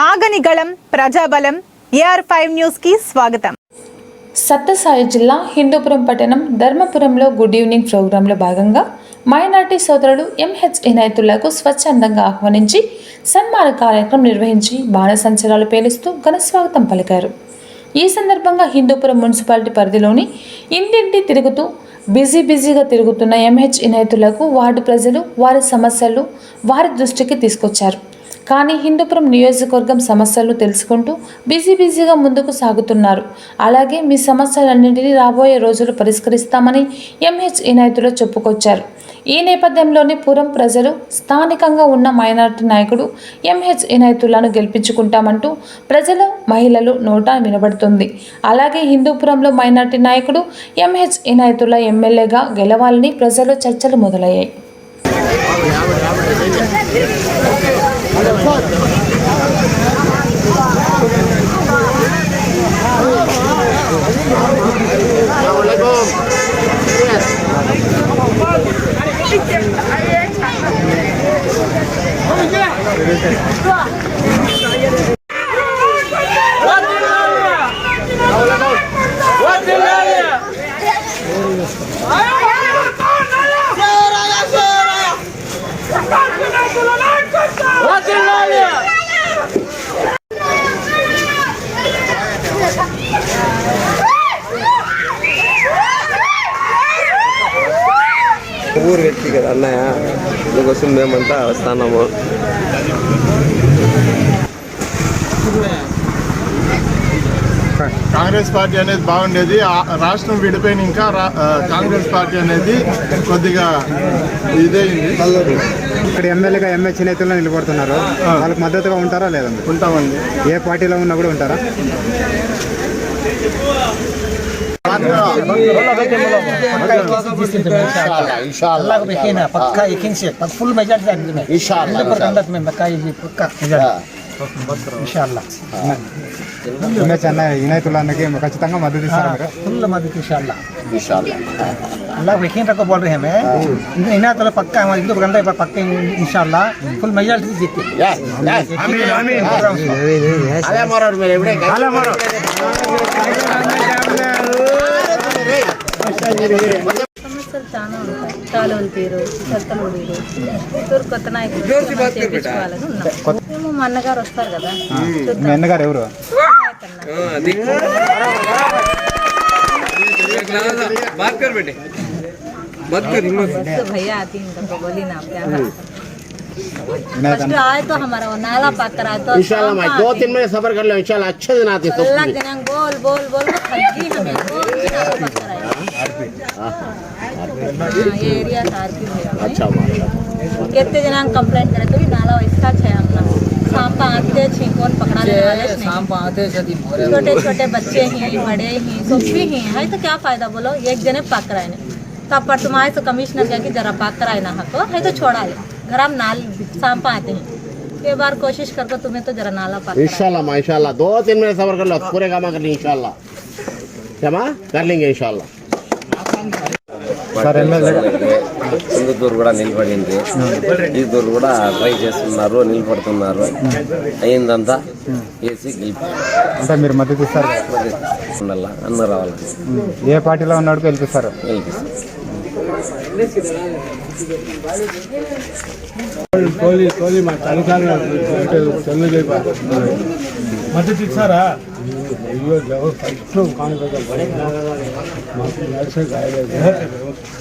ఆగని గళం ప్రజాబలం AR5 news కి స్వాగతం. సత్యసాయి జిల్లా హిందూపురం పట్టణం ధర్మపురంలో గుడ్ ఈవినింగ్ ప్రోగ్రాంలో భాగంగా మైనార్టీ సోదరులు MH ఇనాయతుల్లాకు స్వచ్ఛందంగా ఆహ్వానించి సన్మాన కార్యక్రమం నిర్వహించి బాణసంచరాలు పేలుస్తూ ఘన స్వాగతం పలికారు. ఈ సందర్భంగా హిందూపురం మున్సిపాలిటీ పరిధిలోని ఇంటింటి తిరుగుతూ బిజీగా తిరుగుతున్న MH ఇనాయతులకు వార్డు ప్రజలు వారి సమస్యలు వారి దృష్టికి తీసుకొచ్చారు. కానీ హిందూపురం నియోజకవర్గం సమస్యలు తెలుసుకుంటూ బిజీగా ముందుకు సాగుతున్నారు. అలాగే మీ సమస్యలన్నింటినీ రాబోయే రోజులు పరిష్కరిస్తామని MH ఇనాయతులు చెప్పుకొచ్చారు. ఈ నేపథ్యంలోనే పురం ప్రజలు స్థానికంగా ఉన్న మైనార్టీ నాయకుడు MH ఇనాయతులను గెలిపించుకుంటామంటూ ప్రజలు మహిళలు నోటా వినబడుతుంది. అలాగే హిందూపురంలో మైనార్టీ నాయకుడు MH ఇనాయతుల ఎమ్మెల్యేగా గెలవాలని ప్రజలు చర్చలు మొదలయ్యాయి. ఊరు వ్యక్తి కదా అన్నయ్య, అందుకోసం మేమంతా వస్తున్నాము. కాంగ్రెస్ పార్టీ అనేది బాగుండేది. రాష్ట్రం విడిపోయిన ఇంకా కాంగ్రెస్ పార్టీ అనేది కొద్దిగా ఇదైంది. ఇక్కడ ఎమ్మెల్యేగా MH నేతలు నిలబడుతున్నారు. వాళ్ళకి మద్దతుగా ఉంటారా లేదండి? ఉంటామండి. ఏ పార్టీలో ఉన్నా కూడా ఉంటారా? फुल मेजॉरिटी ఇనాయతుల్లాకి ఖచ్చితంగా మద్దతు ఇస్తారా? फुल मदद इंशाल्लाह यकीन रखो बोल रहे हैं मैं इनायतुल्लाह पक्का हमारे हिंदू गंदा पक्का इंशाल्लाह फुल मेजॉरिटी जीतते సమస్యలు చాలా ఉంటాయి. కాలువలు తీరు, చెత్తలు ఉడీరు, కొత్త నాయకులు చేయించుకోవాలని ఉన్నాం. మేము మా అన్నగారు వస్తారు కదా, మీ అన్నగారు ఎవరు? भैया आती बोली ना फर्स्ट आए तो हमारा वो नाला पाक कर आए तो इंशाल्लाह भाई 2-3 महीने सब्र कर लो, इंशाल्लाह अच्छे दिन आते हैं. अल्लाह के नाम बोल खगी हमें बोल नाला पाक कर आए. ये एरिया सारखी है. अच्छा कितने जना कंप्लेंट करे तो भी नाला वैसा है. हमना सांप आते छिकोन पकड़ाने वाले सांप आते छोटे बच्चे हैं, बड़े हैं, सब भी हैं. है तो क्या फायदा बोलो, एक जने पाक कराए तब पर तुम आए तो कमिश्नर क्या कि जरा पाक कराए ना हको है तो छोड़ा ले घर हम नाल सांप आते हैं. एक बार कोशिश करके तुम्हें तो जरा नाला पाक इंशाल्लाह माशाल्लाह 2-3 महीने सब्र कर लो, पूरे काम कर लेंगे इंशाल्लाह. क्या कर लेंगे इंशाल्लाह. సింగతూరు కూడా నిలబడింది, ఈదూరు కూడా ట్రై చేస్తున్నారు, నిలబడుతున్నారు. అయిందంతా వేసి అంటే మీరు మద్దతు ఇస్తారు ఉండాలా అన్న రావాలి. ఏ పార్టీలో ఉన్నాడు గెలిపిస్తారు? మద్దతు ఇస్తారా? అయ్యో